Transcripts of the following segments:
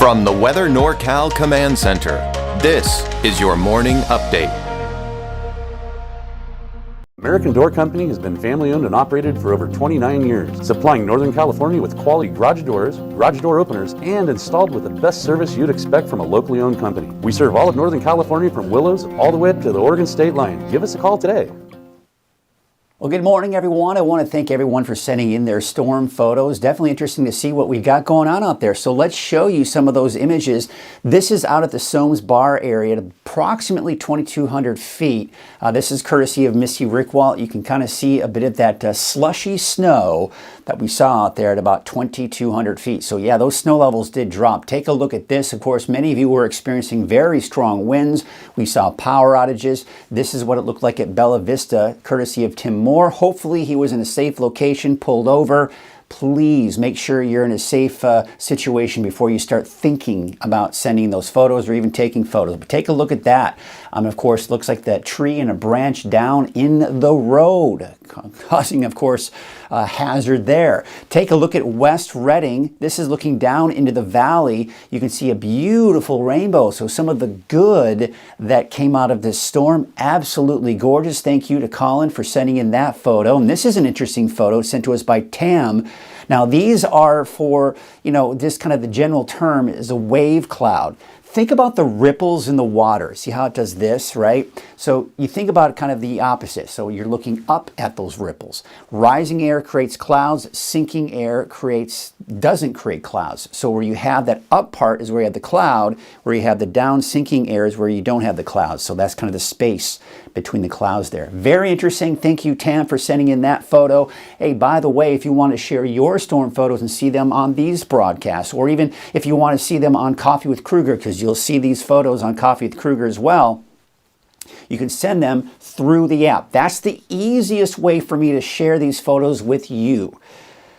From the Weather NorCal Command Center, this is your morning update. American Door Company has been family-owned and operated for over 29 years, supplying Northern California with quality garage doors, garage door openers, and installed with the best service you'd expect from a locally owned company. We serve all of Northern California from Willows all the way up to the Oregon state line. Give us a call today. Well, good morning, everyone. I want to thank everyone for sending in their storm photos. Definitely interesting to see what we've got going on out there. So let's show you some of those images. This is out at the Soames Bar area at approximately 2,200 feet. This is courtesy of Missy Rickwalt. You can kind of see a bit of that slushy snow that we saw out there at about 2,200 feet. So yeah, those snow levels did drop. Take a look at this. Of course, many of you were experiencing very strong winds. We saw power outages. This is what it looked like at Bella Vista, courtesy of Tim Moore. Hopefully he was in a safe location, pulled over. Please make sure you're in a safe situation before you start thinking about sending those photos or even taking photos. But take a look at that. Of course, looks like that tree and a branch down in the road, causing, of course, a hazard there. Take a look at West Redding. This is looking down into the valley. You can see a beautiful rainbow. So some of the good that came out of this storm, absolutely gorgeous. Thank you to Colin for sending in that photo. And this is an interesting photo sent to us by Tam. Now these are for, this kind of the general term is a wave cloud. Think about the ripples in the water. See how it does this, right? So you think about kind of the opposite. So you're looking up at those ripples. Rising air creates clouds. Sinking air doesn't create clouds. So where you have that up part is where you have the cloud. Where you have the down sinking air is where you don't have the clouds. So that's kind of the space between the clouds there. Very interesting. Thank you, Tam, for sending in that photo. Hey, by the way, if you want to share your storm photos and see them on these broadcasts, or even if you want to see them on Coffee with Kruger, because you'll see these photos on Coffee with Kruger as well, you can send them through the app. That's the easiest way for me to share these photos with you.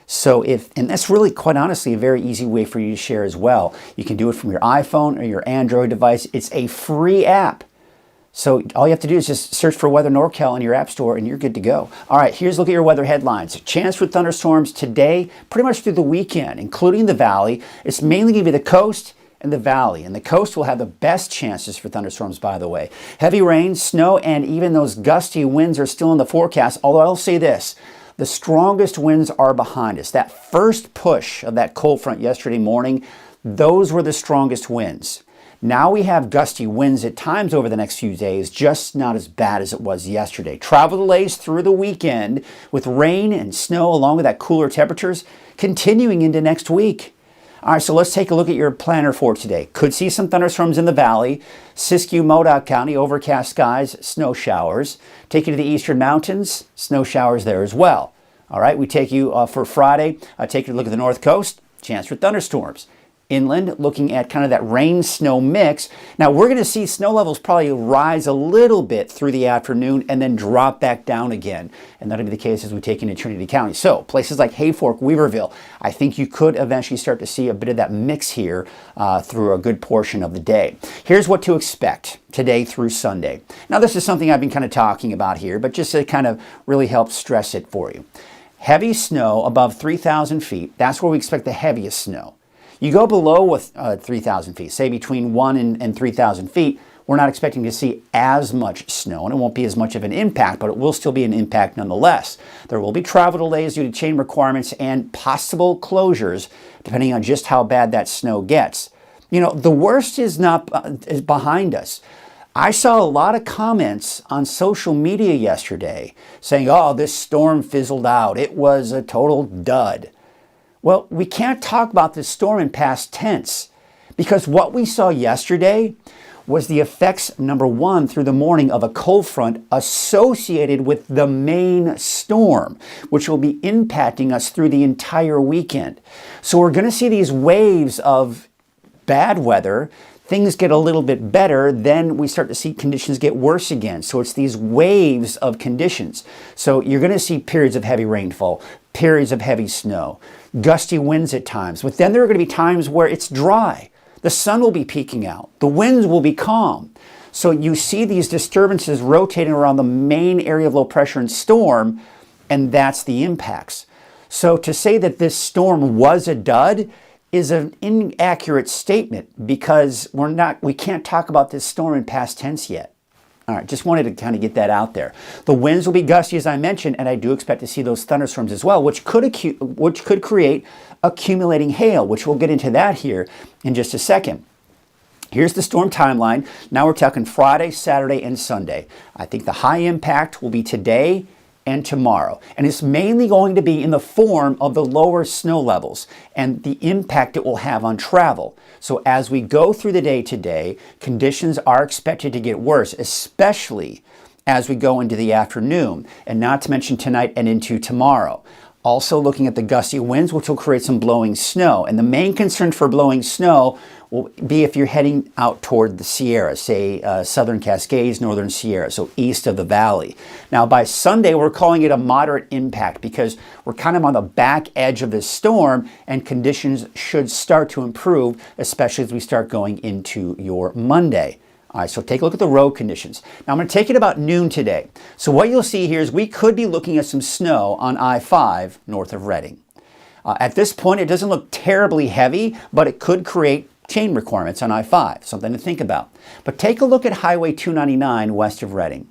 So and that's really, quite honestly, a very easy way for you to share as well. You can do it from your iPhone or your Android device. It's a free app. So all you have to do is just search for Weather NorCal in your app store and you're good to go. All right, here's a look at your weather headlines. Chance for thunderstorms today, pretty much through the weekend, including the valley. It's mainly going to be the coast and the valley. And the coast will have the best chances for thunderstorms, by the way. Heavy rain, snow, and even those gusty winds are still in the forecast. Although I'll say this, the strongest winds are behind us. That first push of that cold front yesterday morning, those were the strongest winds. Now we have gusty winds at times over the next few days, just not as bad as it was yesterday. Travel delays through the weekend with rain and snow along with that cooler temperatures continuing into next week. All right, so let's take a look at your planner for today. Could see some thunderstorms in the valley. Siskiyou, Modoc County, overcast skies, snow showers. Take you to the eastern mountains, snow showers there as well. All right, we take you for Friday. Take you to look at the north coast, chance for thunderstorms. Inland, looking at kind of that rain-snow mix. Now, we're going to see snow levels probably rise a little bit through the afternoon and then drop back down again. And that'll be the case as we take into Trinity County. So, places like Hayfork, Weaverville, I think you could eventually start to see a bit of that mix here through a good portion of the day. Here's what to expect today through Sunday. Now, this is something I've been kind of talking about here, but just to kind of really help stress it for you. Heavy snow above 3,000 feet, that's where we expect the heaviest snow. You go below 3,000 feet, say between 1,000 and 3,000 feet, we're not expecting to see as much snow, and it won't be as much of an impact, but it will still be an impact nonetheless. There will be travel delays due to chain requirements and possible closures, depending on just how bad that snow gets. The worst is behind us. I saw a lot of comments on social media yesterday saying, oh, this storm fizzled out. It was a total dud. Well, we can't talk about this storm in past tense because what we saw yesterday was the effects, number one, through the morning of a cold front associated with the main storm, which will be impacting us through the entire weekend. So we're going to see these waves of bad weather. Things get a little bit better, then we start to see conditions get worse again. So it's these waves of conditions. So you're going to see periods of heavy rainfall, periods of heavy snow, gusty winds at times. But then there are going to be times where it's dry. The sun will be peeking out. The winds will be calm. So you see these disturbances rotating around the main area of low pressure and storm, and that's the impacts. So to say that this storm was a dud is an inaccurate statement because we can't talk about this storm in past tense yet. All right, just wanted to kind of get that out there. The winds will be gusty, as I mentioned, and I do expect to see those thunderstorms as well, which could create accumulating hail, which we'll get into that here in just a second. Here's the storm timeline. Now we're talking Friday, Saturday, and Sunday. I think the high impact will be today and tomorrow. And it's mainly going to be in the form of the lower snow levels and the impact it will have on travel. So as we go through the day today, conditions are expected to get worse, especially as we go into the afternoon, and not to mention tonight and into tomorrow. Also looking at the gusty winds, which will create some blowing snow. And the main concern for blowing snow will be if you're heading out toward the Sierra, say Southern Cascades, Northern Sierra, so east of the valley. Now by Sunday, we're calling it a moderate impact because we're kind of on the back edge of this storm and conditions should start to improve, especially as we start going into your Monday. All right, so take a look at the road conditions. Now I'm going to take it about noon today. So what you'll see here is we could be looking at some snow on I-5 north of Reading. At this point, it doesn't look terribly heavy, but it could create chain requirements on I-5, something to think about. But take a look at Highway 299 west of Reading.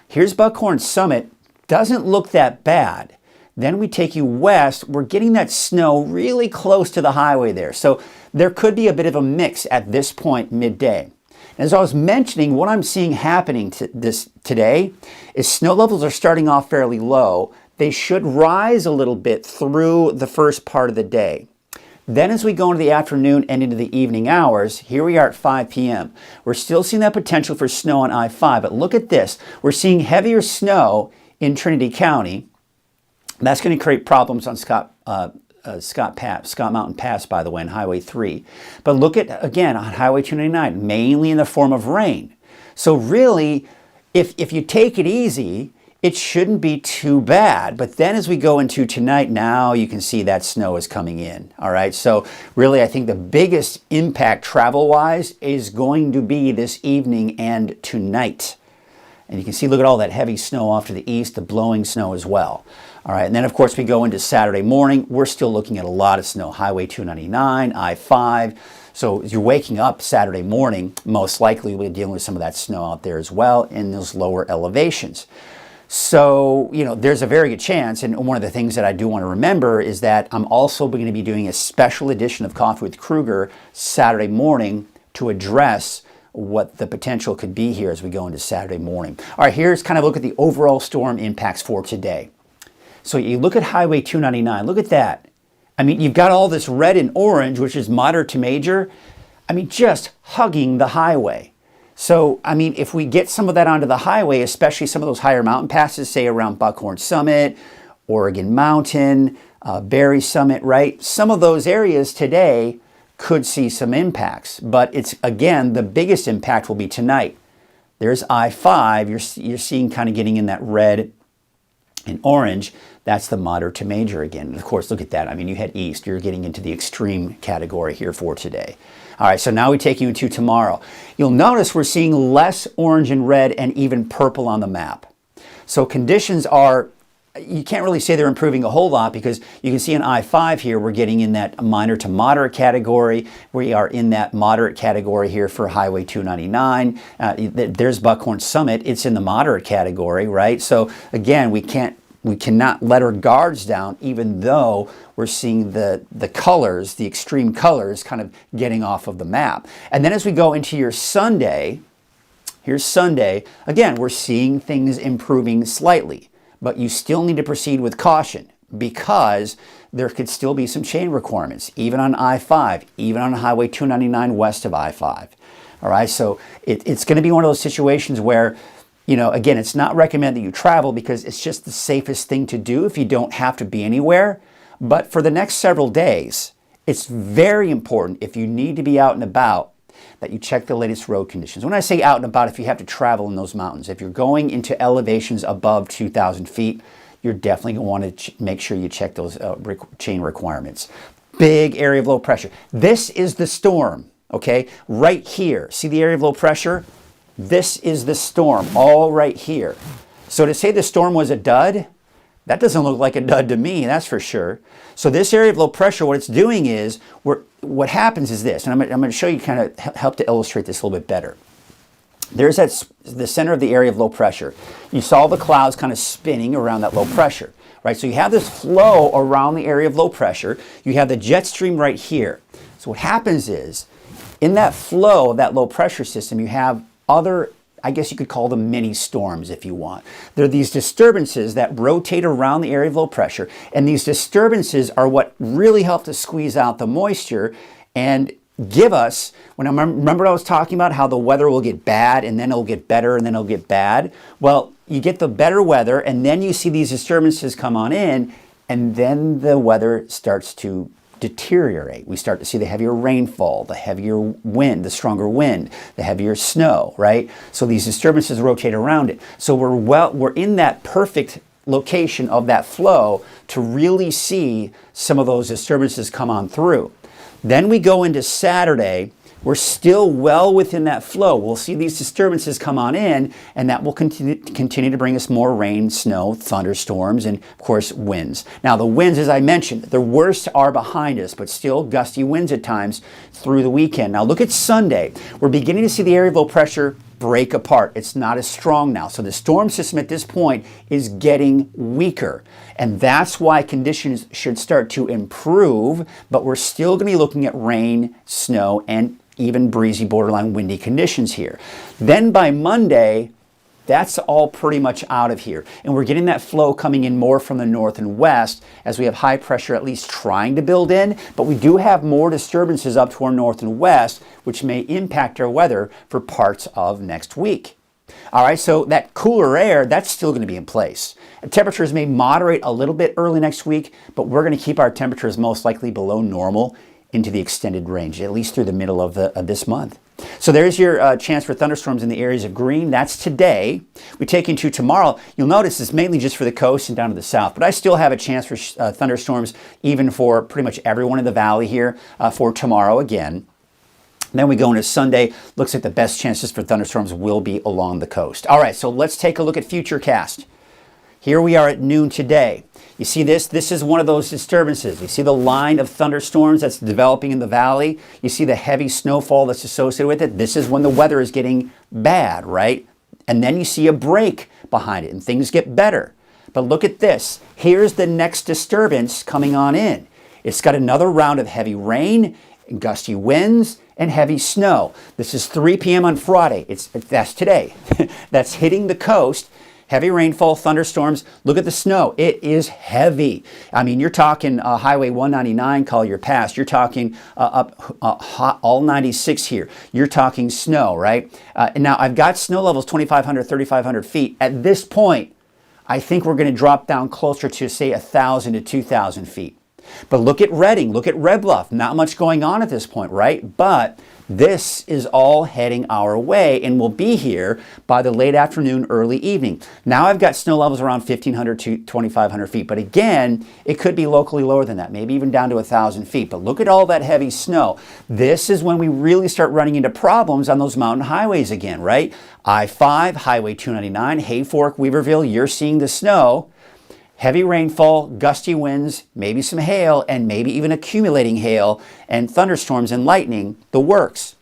Here's Buckhorn Summit. Doesn't look that bad. Then we take you west. We're getting that snow really close to the highway there. So there could be a bit of a mix at this point midday. As I was mentioning, what I'm seeing happening today is snow levels are starting off fairly low. They should rise a little bit through the first part of the day. Then as we go into the afternoon and into the evening hours, here we are at 5 p.m. We're still seeing that potential for snow on I-5, but look at this. We're seeing heavier snow in Trinity County. That's going to create problems on Scott Mountain Pass, by the way, and Highway 3. But look at, again, on Highway 299, mainly in the form of rain. So really, if you take it easy, it shouldn't be too bad. But then as we go into tonight, now you can see that snow is coming in. All right, so really I think the biggest impact travel-wise is going to be this evening and tonight. And you can see, look at all that heavy snow off to the east, the blowing snow as well. All right, and then of course we go into Saturday morning. We're still looking at a lot of snow. Highway 299, I-5. So as you're waking up Saturday morning, most likely we'll be dealing with some of that snow out there as well in those lower elevations. So, you know, there's a very good chance, and one of the things that I do want to remember is that I'm also going to be doing a special edition of Coffee with Kruger Saturday morning to address what the potential could be here as we go into Saturday morning. All right, here's kind of a look at the overall storm impacts for today. So you look at Highway 299, look at that. I mean, you've got all this red and orange, which is moderate to major. I mean, just hugging the highway. So, I mean, if we get some of that onto the highway, especially some of those higher mountain passes, say around Buckhorn Summit, Oregon Mountain, Berry Summit, right? Some of those areas today could see some impacts. But it's, again, the biggest impact will be tonight. There's I-5. You're seeing kind of getting in that red and orange. That's the moderate to major again. And of course, look at that. I mean, you head east, you're getting into the extreme category here for today. All right, so now we take you into tomorrow. You'll notice we're seeing less orange and red and even purple on the map. So conditions are, you can't really say they're improving a whole lot because you can see in I-5 here, we're getting in that minor to moderate category. We are in that moderate category here for Highway 299. There's Buckhorn Summit. It's in the moderate category, right? So again, we cannot let our guards down, even though we're seeing the colors, the extreme colors, kind of getting off of the map. And then as we go into your Sunday, here's Sunday, again, we're seeing things improving slightly, but you still need to proceed with caution because there could still be some chain requirements, even on I-5, even on Highway 299 west of I-5. All right, so it's going to be one of those situations where, you know, again, it's not recommended that you travel because it's just the safest thing to do if you don't have to be anywhere. But for the next several days, it's very important if you need to be out and about that you check the latest road conditions. When I say out and about, if you have to travel in those mountains, if you're going into elevations above 2,000 feet, you're definitely going to want to make sure you check those chain requirements. Big area of low pressure. This is the storm, okay? Right here. See the area of low pressure? This is the storm, all right here. So to say the storm was a dud, That doesn't look like a dud to me, that's for sure. So this area of low pressure, what it's doing is, what happens is this, and I'm going to show you, kind of help to illustrate this a little bit better. There's the center of the area of low pressure. You saw the clouds kind of spinning around that low pressure, right? So you have this flow around the area of low pressure. You have the jet stream right here. So what happens is, in that flow of that low pressure system, you have other, I guess you could call them mini storms if you want. They're these disturbances that rotate around the area of low pressure, and these disturbances are what really help to squeeze out the moisture and give us, remember I was talking about how the weather will get bad and then it'll get better and then it'll get bad? Well, you get the better weather and then you see these disturbances come on in, and then the weather starts to deteriorate. We start to see the heavier rainfall, the heavier wind, the stronger wind, the heavier snow, right? So these disturbances rotate around it. So we're in that perfect location of that flow to really see some of those disturbances come on through. Then we go into Saturday. We're still well within that flow. We'll see these disturbances come on in, and that will continue to bring us more rain, snow, thunderstorms, and of course winds. Now the winds, as I mentioned, the worst are behind us, but still gusty winds at times through the weekend. Now look at Sunday. We're beginning to see the area of low pressure break apart. It's not as strong now. So the storm system at this point is getting weaker. And that's why conditions should start to improve, but we're still going to be looking at rain, snow, and even breezy, borderline windy conditions here. Then by Monday, that's all pretty much out of here. And we're getting that flow coming in more from the north and west as we have high pressure at least trying to build in, but we do have more disturbances up to our north and west, which may impact our weather for parts of next week. All right, so that cooler air, that's still going to be in place. Temperatures may moderate a little bit early next week, but we're going to keep our temperatures most likely below normal into the extended range, at least through the middle of this month. So there's your chance for thunderstorms in the areas of green. That's today. We take into tomorrow. You'll notice it's mainly just for the coast and down to the south, but I still have a chance for thunderstorms even for pretty much everyone in the valley here for tomorrow again. Then we go into Sunday. Looks like the best chances for thunderstorms will be along the coast. All right, so let's take a look at Futurecast. Here we are at noon today. You see this? This is one of those disturbances. You see the line of thunderstorms that's developing in the valley. You see the heavy snowfall that's associated with it. This is when the weather is getting bad, right? And then you see a break behind it and things get better. But look at this. Here's the next disturbance coming on in. It's got another round of heavy rain, gusty winds, and heavy snow. This is 3 p.m. on Friday. That's today. That's hitting the coast. Heavy rainfall, thunderstorms. Look at the snow. It is heavy. I mean, you're talking Highway 199, Collier Pass. You're talking up all 96 here. You're talking snow, right? And now I've got snow levels 2,500, 3,500 feet. At this point, I think we're going to drop down closer to, say, 1,000 to 2,000 feet. But look at Redding, look at Red Bluff. Not much going on at this point, right? But this is all heading our way and will be here by the late afternoon, early evening. Now I've got snow levels around 1,500 to 2,500 feet. But again, it could be locally lower than that, maybe even down to 1,000 feet. But look at all that heavy snow. This is when we really start running into problems on those mountain highways again, right? I-5, Highway 299, Hayfork, Weaverville, you're seeing the snow. Heavy rainfall, gusty winds, maybe some hail, and maybe even accumulating hail and thunderstorms and lightning, the works.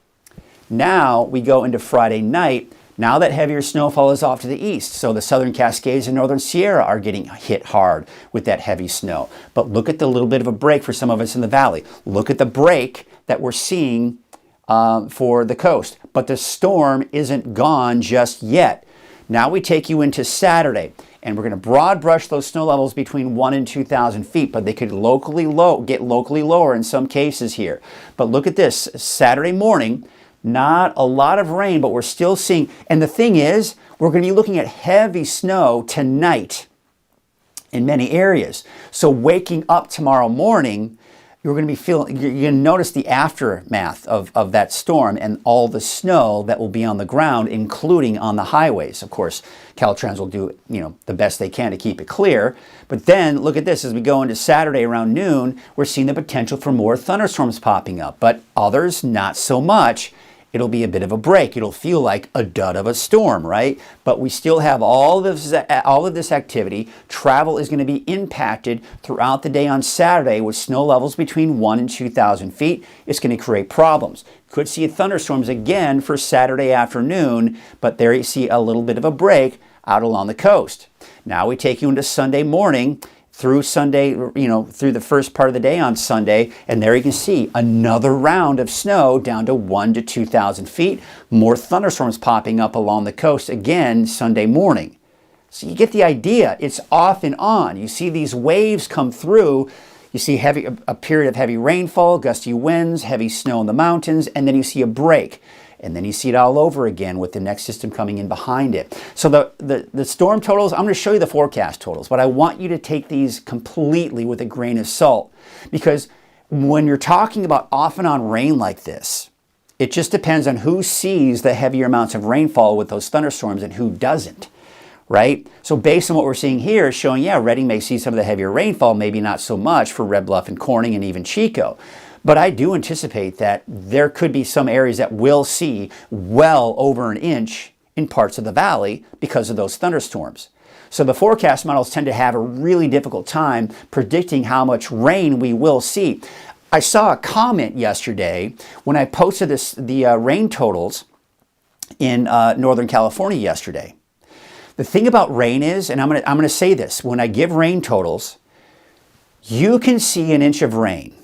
Now we go into Friday night. Now that heavier snowfall is off to the east, so the southern Cascades and northern Sierra are getting hit hard with that heavy snow. But look at the little bit of a break for some of us in the valley. Look at the break that we're seeing for the coast. But the storm isn't gone just yet. Now we take you into Saturday. And we're going to broad brush those snow levels between 1,000 and 2,000 feet, but they could get locally lower in some cases here. But look at this, Saturday morning, not a lot of rain, but we're still seeing, and the thing is, we're going to be looking at heavy snow tonight in many areas. So waking up tomorrow morning, you're going to notice the aftermath of that storm and all the snow that will be on the ground, including on the highways. Of course, Caltrans will do, the best they can to keep it clear. But then look at this, as we go into Saturday around noon, we're seeing the potential for more thunderstorms popping up, but others not so much. it'll be a bit of a break. It'll feel like a dud of a storm, right? But we still have all of this activity. Travel is going to be impacted throughout the day on Saturday with snow levels between 1 and 2,000 feet. It's going to create problems. Could see thunderstorms again for Saturday afternoon, but there you see a little bit of a break out along the coast. Now we take you into Sunday morning, through Sunday, through the first part of the day on Sunday, and there you can see another round of snow down to 1 to 2,000 feet. More thunderstorms popping up along the coast again Sunday morning. So you get the idea. It's off and on. You see these waves come through. You see a period of heavy rainfall, gusty winds, heavy snow in the mountains, and then you see a break. And then you see it all over again with the next system coming in behind it. So the storm totals, I'm going to show you the forecast totals, but I want you to take these completely with a grain of salt. Because when you're talking about off and on rain like this, it just depends on who sees the heavier amounts of rainfall with those thunderstorms and who doesn't, right? So based on what we're seeing here is showing, yeah, Redding may see some of the heavier rainfall, maybe not so much for Red Bluff and Corning and even Chico. But I do anticipate that there could be some areas that will see well over an inch in parts of the valley because of those thunderstorms. So the forecast models tend to have a really difficult time predicting how much rain we will see. I saw a comment yesterday when I posted the rain totals in Northern California yesterday. The thing about rain is, and I'm gonna say this, when I give rain totals, you can see an inch of rain.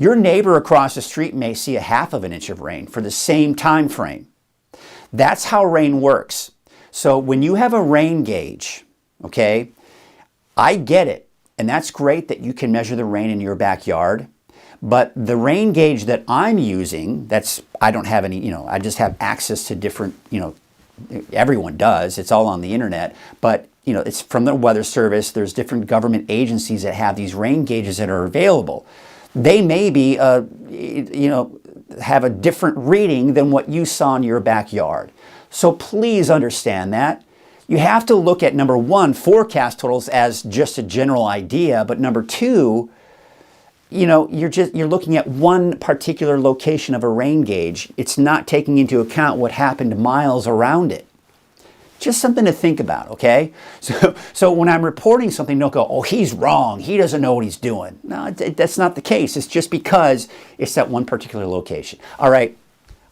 Your neighbor across the street may see a half of an inch of rain for the same time frame. That's how rain works. So when you have a rain gauge, okay, I get it. And that's great that you can measure the rain in your backyard. But the rain gauge that I'm using, I don't have any, I just have access to different, everyone does. It's all on the internet. But, it's from the Weather Service. There's different government agencies that have these rain gauges that are available. They may be, have a different reading than what you saw in your backyard. So please understand that. You have to look at, number one, forecast totals as just a general idea, but number two, you're looking at one particular location of a rain gauge. It's not taking into account what happened miles around it. Just something to think about, okay? So when I'm reporting something, don't go, oh, he's wrong. He doesn't know what he's doing. No, that's not the case. It's just because it's that one particular location. All right,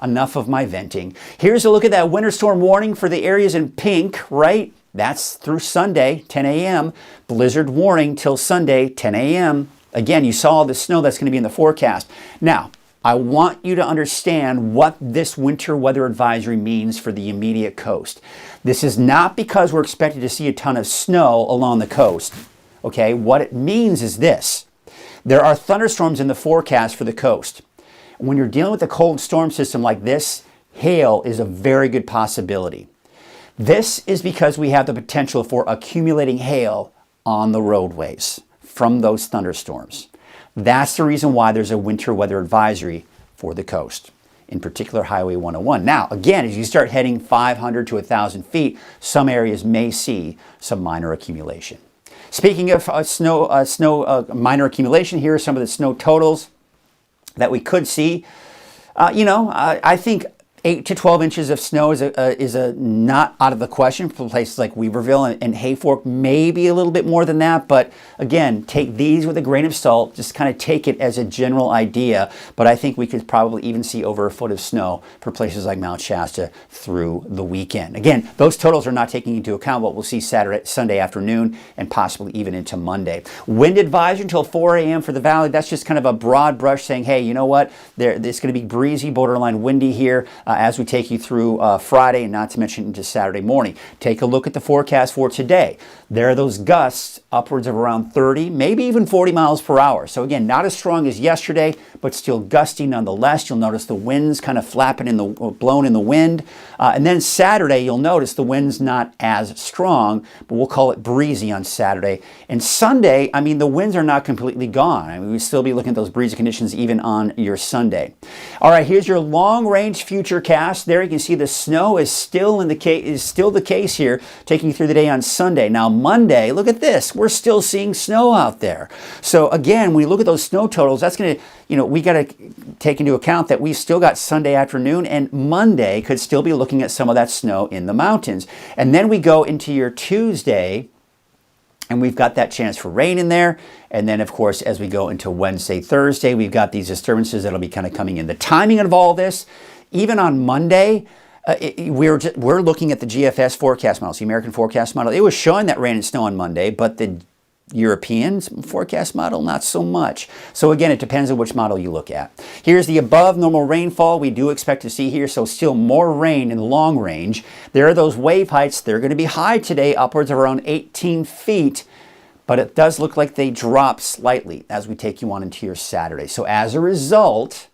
enough of my venting. Here's a look at that winter storm warning for the areas in pink, right? That's through Sunday, 10 a.m. Blizzard warning till Sunday, 10 a.m. Again, you saw the snow that's going to be in the forecast. Now, I want you to understand what this winter weather advisory means for the immediate coast. This is not because we're expected to see a ton of snow along the coast. Okay, what it means is this. There are thunderstorms in the forecast for the coast. When you're dealing with a cold storm system like this, hail is a very good possibility. This is because we have the potential for accumulating hail on the roadways from those thunderstorms. That's the reason why there's a winter weather advisory for the coast, in particular Highway 101. Now, again, as you start heading 500 to 1,000 feet, some areas may see some minor accumulation. Speaking of minor accumulation, here are some of the snow totals that we could see. I think 8 to 12 inches of snow is not out of the question for places like Weaverville and Hayfork, maybe a little bit more than that. But again, take these with a grain of salt. Just kind of take it as a general idea. But I think we could probably even see over a foot of snow for places like Mount Shasta through the weekend. Again, those totals are not taking into account what we'll see Sunday afternoon and possibly even into Monday. Wind advisory until 4 a.m. for the valley. That's just kind of a broad brush saying, hey, you know what? It's going to be breezy, borderline windy here as we take you through Friday, and not to mention into Saturday morning. Take a look at the forecast for today. There are those gusts upwards of around 30, maybe even 40 miles per hour. So again, not as strong as yesterday, but still gusty nonetheless. You'll notice the winds kind of flapping blown in the wind. And then Saturday, you'll notice the wind's not as strong, but we'll call it breezy on Saturday. And Sunday, the winds are not completely gone. We'll still be looking at those breezy conditions even on your Sunday. All right, here's your long-range future Futurecast. There you can see the snow is still the case here, taking you through the day on Sunday. Now Monday, look at this. We're still seeing snow out there. So again, when you look at those snow totals, that's going to, we got to take into account that we've still got Sunday afternoon, and Monday could still be looking at some of that snow in the mountains. And then we go into your Tuesday, and we've got that chance for rain in there. And then, of course, as we go into Wednesday, Thursday, we've got these disturbances that'll be kind of coming in. The timing of all this, even on Monday, we're looking at the GFS forecast model, the American forecast model. It was showing that rain and snow on Monday, but the European forecast model, not so much. So again, it depends on which model you look at. Here's the above normal rainfall we do expect to see here, so still more rain in the long range. There are those wave heights. They're going to be high today, upwards of around 18 feet, but it does look like they drop slightly as we take you on into your Saturday. So as a result,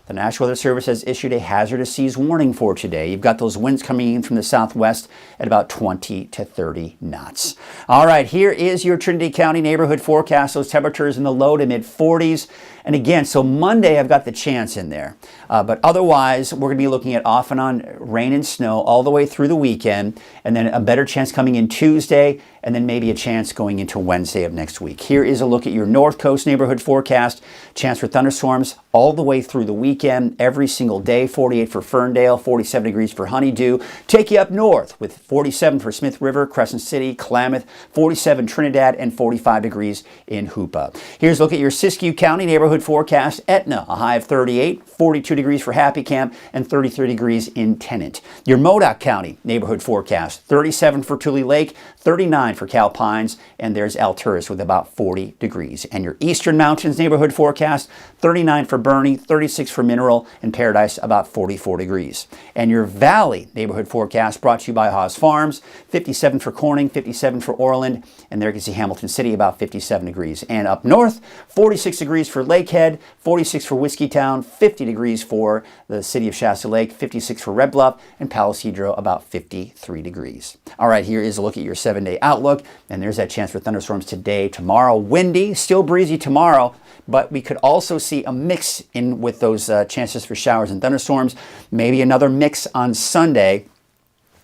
the National Weather Service has issued a hazardous seas warning for today. You've got those winds coming in from the southwest at about 20 to 30 knots. All right, here is your Trinity County neighborhood forecast. Those temperatures in the low to mid 40s. And again, so Monday I've got the chance in there. But otherwise, we're going to be looking at off and on rain and snow all the way through the weekend. And then a better chance coming in Tuesday, and then maybe a chance going into Wednesday of next week. Here is a look at your North Coast neighborhood forecast. Chance for thunderstorms all the way through the weekend, every single day. 48 for Ferndale, 47 degrees for Honeydew. Take you up north with 47 for Smith River, Crescent City, Klamath, 47 Trinidad, and 45 degrees in Hoopa. Here's a look at your Siskiyou County neighborhood forecast. Etna, a high of 38, 42 degrees for Happy Camp, and 33 degrees in Tennant. Your Modoc County neighborhood forecast. 37 for Tule Lake, 39 for Calpines, and there's Alturas with about 40 degrees. And your Eastern Mountains neighborhood forecast, 39 for Bernie, 36 for Mineral, and Paradise about 44 degrees. And your Valley neighborhood forecast brought to you by Haas Farms, 57 for Corning, 57 for Orland, and there you can see Hamilton City about 57 degrees. And up north, 46 degrees for Lakehead, 46 for Whiskeytown, 50 degrees for the city of Shasta Lake, 56 for Red Bluff, and Palisadro about 53 degrees. All right, here is a look at your 7-day outlook, and there's that chance for thunderstorms today, tomorrow. Windy, still breezy tomorrow, but we could also see a mix in with those chances for showers and thunderstorms. Maybe another mix on Sunday.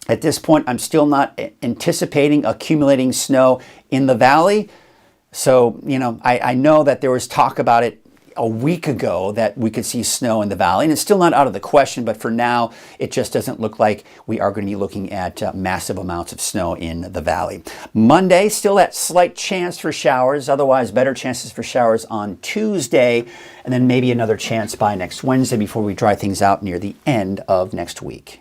At this point, I'm still not anticipating accumulating snow in the valley. So, I know that there was talk about it a week ago that we could see snow in the valley, and it's still not out of the question, but for now, it just doesn't look like we are going to be looking at massive amounts of snow in the valley. Monday, still that slight chance for showers, otherwise better chances for showers on Tuesday, and then maybe another chance by next Wednesday before we dry things out near the end of next week.